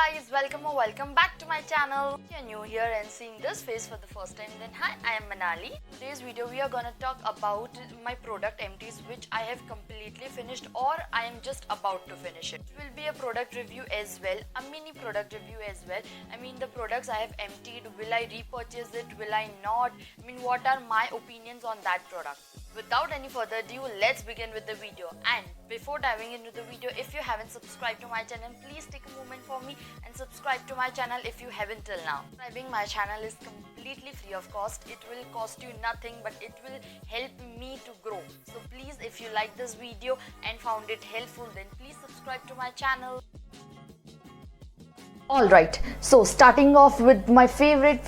guys, welcome or welcome back to my channel. If you're new here and seeing this face for the first time, then hi, I am Manali. In today's video we are gonna talk about my product empties which I have completely finished or I am just about to finish it. It will be a product review as well, a mini product review as well. I mean the products I have emptied, will I repurchase it, will I not? I mean what are my opinions on that product? Without any further ado, let's begin with the video. And before diving into the video, if you haven't subscribed to my channel, please take a moment for me and subscribe to my channel if you haven't till now. Subscribing my channel is completely free of cost. It will cost you nothing, but it will help me to grow. So please, if you like this video and found it helpful, then please subscribe to my channel. Alright, so starting off with my favorite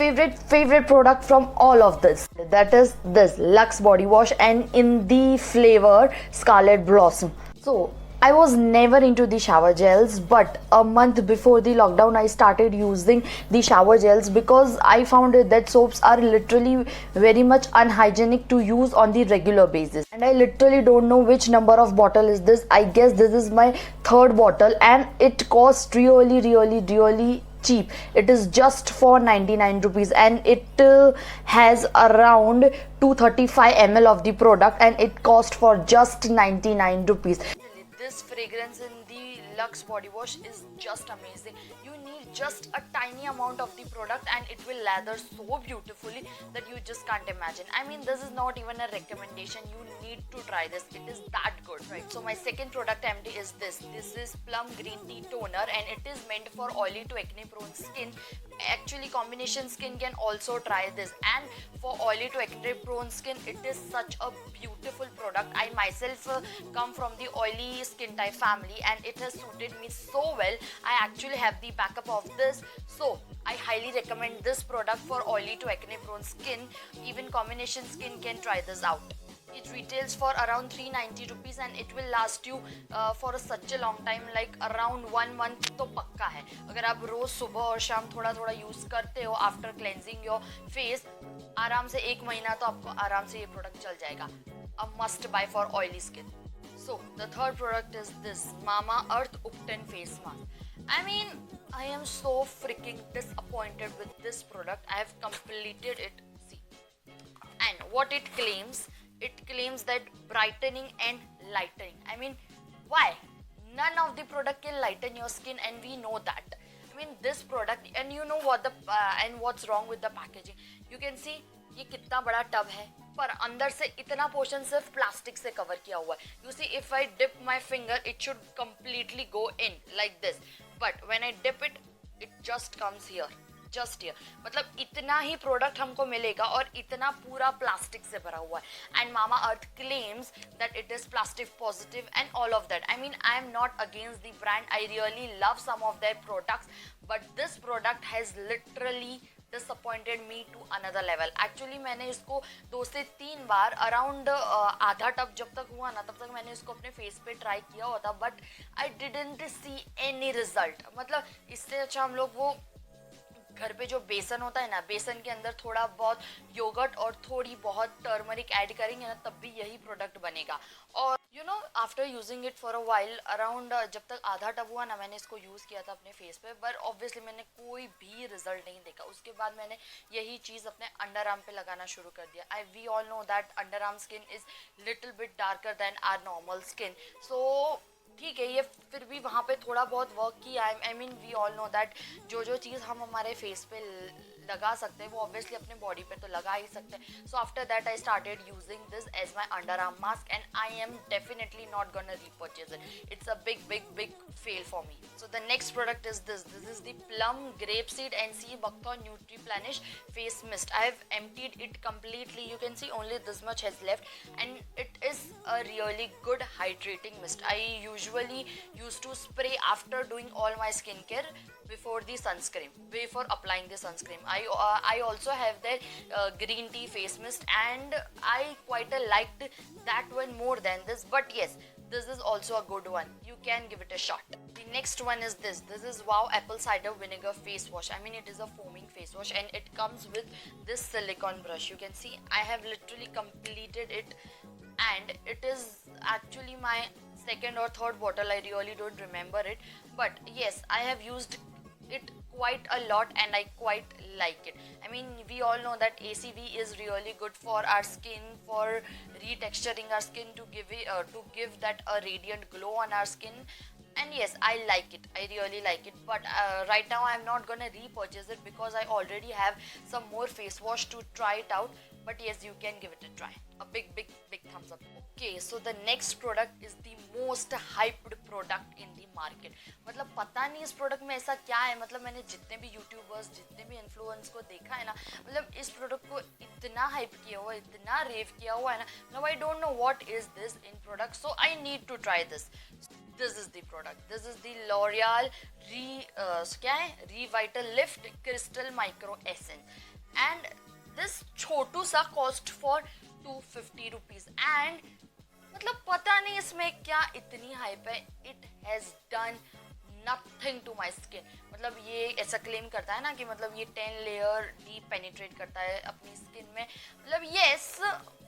product from all of this. That is this Lux body wash and in the flavor Scarlet Blossom. So I was never into the shower gels, but a month before the lockdown I started using the shower gels because I found that soaps are literally very much unhygienic to use on the regular basis. And I literally don't know which number of bottle is this. I guess this is my third bottle and it costs really cheap. It is just for 99 rupees and it has around 235 ml of the product and it cost for just 99 rupees. This fragrance in the Lux body wash is just amazing. You need just a tiny amount of the product and it will lather so beautifully that you just can't imagine. I mean this is not even a recommendation, you need to try this, it is that good, right? So my second product empty is this is Plum Green Tea Toner and it is meant for oily to acne prone skin. Actually combination skin can also try this, and for oily to acne prone skin it is such a beautiful product. I myself come from the oily skin type family and it has suited me so well. I actually have the backup of this, so I highly recommend this product for oily to acne prone skin. Even combination skin can try this out. It retails for around 390 rupees and it will last you for such a long time, like around 1 month तो पक्का है. अगर आप रोज सुबह और शाम थोड़ा थोड़ा यूज करते हो आफ्टर क्लेंजिंग योर फेस, आराम से 1 महीना तो आपको आराम से ये प्रोडक्ट चल जाएगा. A must buy for oily skin. So the third product is this Mamaearth Upton face mask. I mean I am so freaking disappointed with this product. I have completed it. See, and what it claims. It claims that brightening and lightening. I mean, why? None of the product can lighten your skin and we know that. I mean, this product, and you know what and what's wrong with the packaging. You can see ये कितना बड़ा tub है पर अंदर से इतना portion सिर्फ plastic से कवर किया हुआ है. You see, if I dip my finger, it should completely go in like this. But when I dip it, it just comes here. Just year. मतलब इतना ही प्रोडक्ट हमको मिलेगा और इतना पूरा प्लास्टिक से भरा हुआ है. And Mamaearth claims that it is plastic positive and all of that. I mean I am not against the brand. I really love some of their products, but this product has literally disappointed me to another level. Actually मैंने इसको 2 से 3 बार around आधा tub जब तक हुआ ना तब तक मैंने इसको अपने फेस पे ट्राई किया होता, but I didn't see any result. मतलब इससे अच्छा हम लोग वो घर पे जो बेसन होता है ना, बेसन के अंदर थोड़ा बहुत योगर्ट और थोड़ी बहुत टर्मरिक ऐड करेंगे ना तब भी यही प्रोडक्ट बनेगा. और you know after using it for a while around जब तक आधा टब हुआ ना मैंने इसको यूज़ किया था अपने फेस पे, पर ऑब्वियसली मैंने कोई भी रिजल्ट नहीं देखा. उसके बाद मैंने यही चीज़ अपने अंडर आर्म पे लगाना शुरू कर दिया. We all know that underarm skin is little bit darker than our normal skin. So ठीक है, ये फिर भी वहाँ पे थोड़ा बहुत वर्क किया. I mean we all know that जो चीज़ हम हमारे फेस पे लगा सकते हैं वो ऑब्वियसली अपने बॉडी पे तो लगा ही सकते हैं. So after that I started using this as my underarm mask and I am definitely not gonna repurchase it. It's a big fail for me. So the next product is this is the Plum Grapeseed and Sea Buckthorn Nutriplenish Face Mist. I have emptied it completely. You can see only this much has left and it is a really good hydrating mist. I usually used to spray after doing all my skincare before the sunscreen, before applying the sunscreen. I also have their green tea face mist and I quite liked that one more than this, but yes, this is also a good one. You can give it a shot. The next one is this is Wow Apple Cider Vinegar Face Wash. I mean it is a foaming face wash and it comes with this silicone brush. You can see I have literally completed it and it is actually my second or third bottle. I really don't remember it, but yes, I have used it quite a lot and I quite like it. I mean, we all know that ACV is really good for our skin, for retexturing our skin, to give that a radiant glow on our skin. And yes, I like it, I really like it, but right now I'm not gonna repurchase it because I already have some more face wash to try it out. But yes, you can give it a try. A big big big thumbs up. Okay, so the next product is the most hyped product in the market. मतलब पता नहीं इस product में ऐसा क्या है, मतलब मैंने जितने भी यूट्यूबर्स, जितने भी इन्फ्लुएंस को देखा है ना, मतलब इस प्रोडक्ट को इतना हाइप किया हुआ, इतना रेव किया हुआ है ना, now I don't know what is this in product, so I need to try this. This is the product. This is the L'Oreal क्या है, Revital Lift Crystal Micro Essence, and this छोटू सा cost for 250 rupees. And मतलब पता नहीं इसमें क्या इतनी hype है. It has done nothing to my skin. मतलब ये ऐसा क्लेम करता है ना कि मतलब ये 10 लेयर डीप पेनिट्रेट करता है अपनी स्किन में. मतलब यस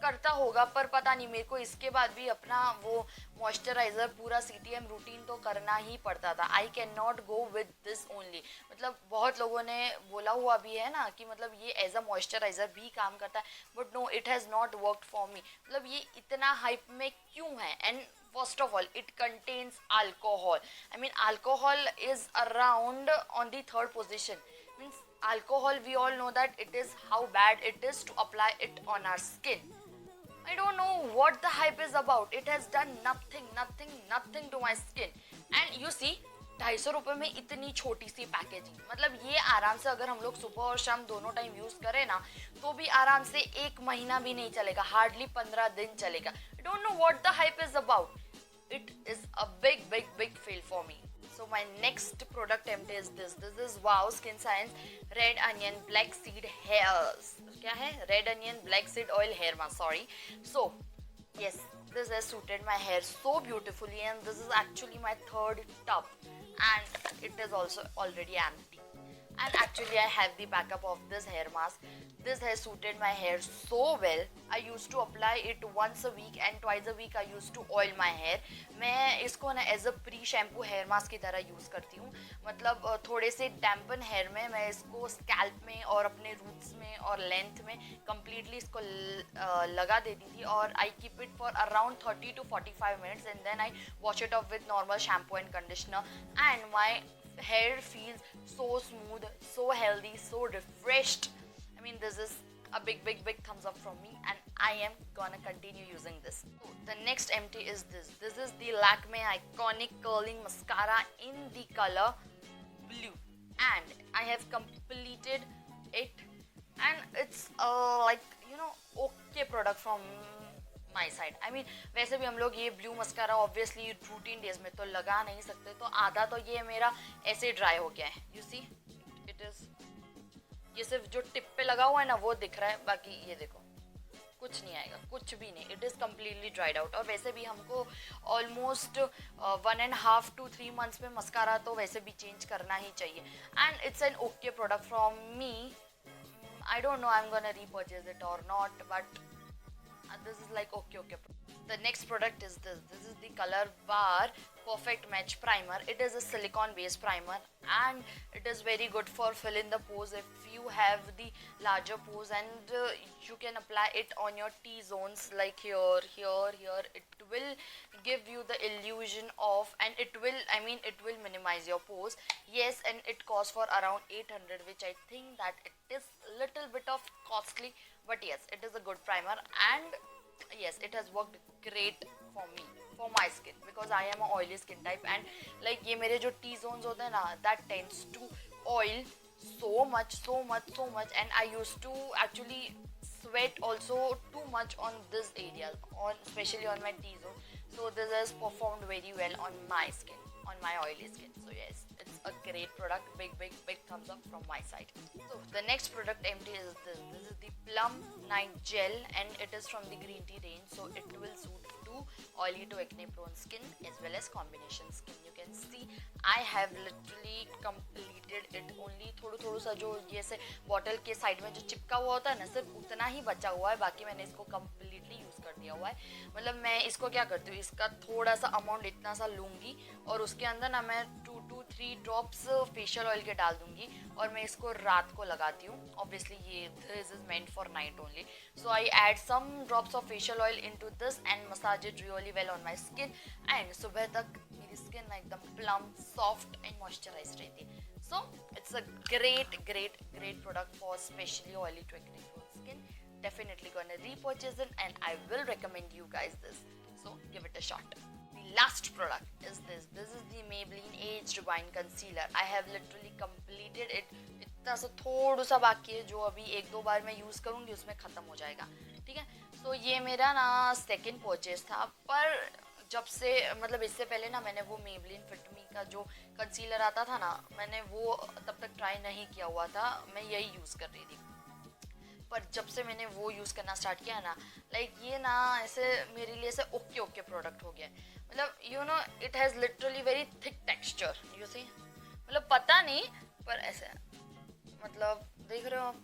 करता होगा, पर पता नहीं, मेरे को इसके बाद भी अपना वो मॉइस्चराइजर पूरा CTM रूटीन तो करना ही पड़ता था. I can not go with this only. मतलब बहुत लोगों ने बोला हुआ भी है ना कि मतलब ये एज अ मॉइस्चराइजर भी काम करता है, but no, it has not worked for me. मतलब ये इतना हाइप में क्यों है? And first of all, it contains alcohol. I mean, alcohol is around on the third position. Means alcohol, we all know that it is how bad it is to apply it on our skin. I don't know what the hype is about. It has done nothing to my skin. And you see, 250 रुपये में इतनी छोटी सी packaging. मतलब ये आराम से अगर हम लोग सुबह और शाम दोनों टाइम यूज़ करें ना, तो भी आराम से 1 महीना भी नहीं चलेगा, हार्डली 15 दिन चलेगा. I don't know what the hype is about. It is a big fail for me. So my next product empty is this. This is Wow Skin Science Red Onion Black Seed Hairs. क्या है? Red Onion Black Seed Oil Hair Mask. Sorry. So yes, this has suited my hair so beautifully, and this is actually my third tub, and it is also already empty. And actually I have the backup of this hair mask. This has suited my hair so well. I used to apply it once a week and twice a week I used to oil my hair. मैं इसको ना as a pre shampoo hair mask की तरह use करती हूँ. मतलब थोड़े से डैम्पन हेयर में मैं इसको स्कैल्प में और अपने रूट्स में और लेंथ में कम्प्लीटली इसको लगा देती थी, और I keep it for around 30 to 45 minutes, and then I wash it off with normal shampoo and conditioner, and my hair feels so smooth, so healthy, so refreshed. I mean, this is a big thumbs up from me, and I am gonna continue using this. So the next empty is this. This is the Lakme Iconic Curling Mascara in the color blue, and I have completed it, and it's like, you know, okay product from my side. I mean, वैसे भी हम लोग ये blue mascara obviously routine days में तो लगा नहीं सकते, तो आधा तो ये मेरा ऐसे ड्राई हो गया है. यू सी, इट इज़, ये सिर्फ जो टिप पे लगा हुआ है ना वो दिख रहा है, बाकी ये देखो कुछ नहीं आएगा, कुछ भी नहीं. It is completely dried out. और वैसे भी हमको ऑलमोस्ट 1.5 to 3 months में मस्कारा तो वैसे भी चेंज करना ही चाहिए. And it's an okay product from me. I don't know I'm gonna repurchase it और not, but this is like okay. The next product is this. This is the Color Bar Perfect Match Primer. It is a silicone based primer, and it is very good for fill in the pores if you have the larger pores, and you can apply it on your T-zones like here. It will give you the illusion of, and it will minimize your pores. Yes, and it costs for around 800, which I think that it is little bit of costly, but yes, it is a good primer, and yes, it has worked great for me, for my skin, because I am a oily skin type, and like ये मेरे जो T-zones होते हैं ना, that tends to oil so much, and I used to actually sweat also too much on this area, especially on my T-zone. So this has performed very well on my skin, on my oily skin. So yes, it's a great product. Big thumbs up from my side. So the next product empty is this. This is the Plum Night Gel, and it is from the green tea range, so it will suit to oily to acne prone skin as well as combination skin. You can see I have literally completed it. Only थोड़ा सा जो ये से bottle के side में जो चिपका हुआ होता है ना, सिर्फ उतना ही बचा हुआ है, बाकी मैंने इसको completely यूज़ कर दिया हुआ है. मतलब मैं इसको क्या करती हूँ, इसका थोड़ा सा अमाउंट इतना सा लूँगी, और उसके अंदर ना मैं 2 to 3 ड्रॉप्स फेशियल ऑयल के डाल दूंगी और मैं इसको रात को लगाती हूँ. ऑब्वियसली ये this is meant for night only. So I add some drops of facial oil into this and massage it really well on my skin. And सुबह तक मेरी स्किन ना एकदम प्लम, सॉफ्ट एंड मॉइस्चराइज रहती है. So it's a great product for especially oily to acne prone skin. Definitely gonna repurchase it and I will recommend you guys this. So give it a shot. The last product is this. This is the Maybelline Age Rewind Concealer. I have literally completed it. इतना सा थोड़ा सा बाकी है जो अभी 1-2 बार मैं use करूँगी उसमें ख़त्म हो जाएगा. ठीक है. तो ये मेरा ना सेकेंड परचेज था. पर जब से मतलब इससे पहले ना मैंने वो Maybelline Fit Me का जो कंसीलर आता था ना, मैंने वो तब तक ट्राई नहीं किया हुआ था. मैं यही यूज़ कर रही थी. पर जब से मैंने वो यूज़ करना स्टार्ट किया ना, लाइक ये ना ऐसे मेरे लिए ऐसे ओके प्रोडक्ट हो गया. मतलब you know it has literally very thick texture. You see, मतलब पता नहीं पर ऐसे मतलब देख रहे हो आप,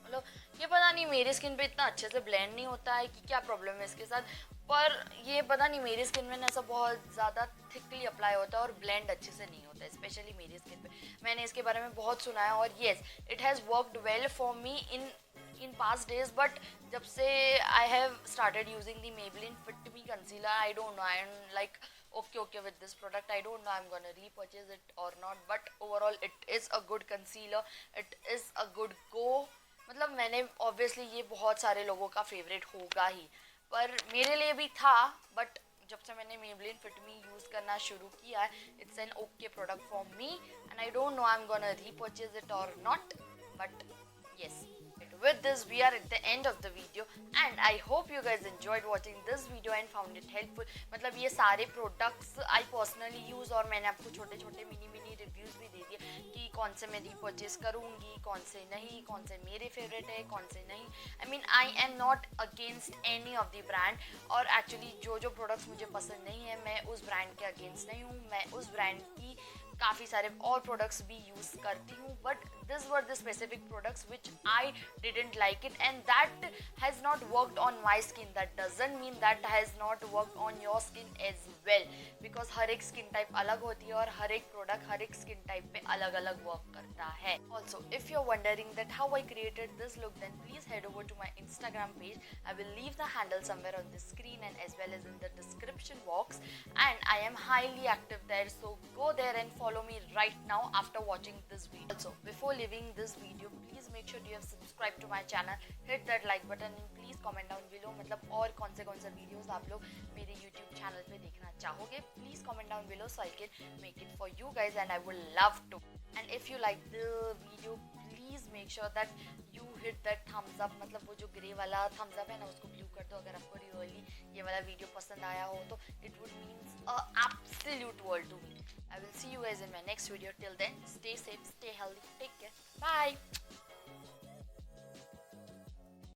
मतलब ये पता नहीं मेरी स्किन पे इतना अच्छे से ब्लेंड नहीं होता है कि क्या प्रॉब्लम है इसके साथ. पर ये पता नहीं मेरी स्किन में ऐसा बहुत ज़्यादा थिकली अप्लाई होता है और ब्लेंड अच्छे से नहीं होता है, स्पेशली मेरी स्किन पे. मैंने इसके बारे में बहुत सुना है और yes it has worked well for me in past days. But जब से I have started using the Maybelline Fit Me concealer, I don't know, I am like okay with this product. I don't know I'm gonna repurchase it or not, but overall it is a good concealer. It is a good go. मतलब मैंने obviously ये बहुत सारे लोगों का favourite होगा ही, पर मेरे लिए भी था. बट जब से मैंने Maybelline Fit Me यूज़ करना शुरू किया है, it's an okay product for me and I don't know I'm gonna repurchase it or not, but yes. With this we are at the end of the video and I hope you guys enjoyed watching this video and found it helpful. मतलब ये सारे products I personally use और मैंने आपको छोटे छोटे mini reviews भी दे दिए कि कौन से मैं repurchase करूँगी, कौन से नहीं, कौन से मेरे फेवरेट है, कौन से नहीं. I mean I am not against any of the brand और actually जो products मुझे पसंद नहीं है मैं उस brand के against नहीं हूँ. मैं उस brand की काफ़ी सारे और प्रोडक्ट्स भी यूज़ करती हूँ. But this were the specific products which I didn't like it and that has not worked on my skin. That doesn't mean that has not worked on your skin as well, because हर एक skin type अलग होती है और हर एक product हर एक skin type पे अलग अलग वर्क करता है. Also if you are wondering that how I created this look, then please head over to my Instagram page. I will leave the handle somewhere on the screen and as well as in the description box, and I am highly active there, so go there and follow me right now after watching this video. Also, before leaving this video, please make sure you have subscribed to my channel, hit that like button and please comment down below मतलब और कौन से videos आप लोग मेरे YouTube channel पे देखना चाहोगे. Please comment down below so I can make it for you guys and I would love to. And if you like the video, please make sure that you hit that thumbs up. मतलब वो जो grey वाला thumbs up है ना उसको blue कर दो अगर आपको रियली ये वाला वीडियो पसंद आया हो तो. It would mean a absolute world to me. I will see you guys in my next video. Till then, stay safe, stay healthy, take care, bye.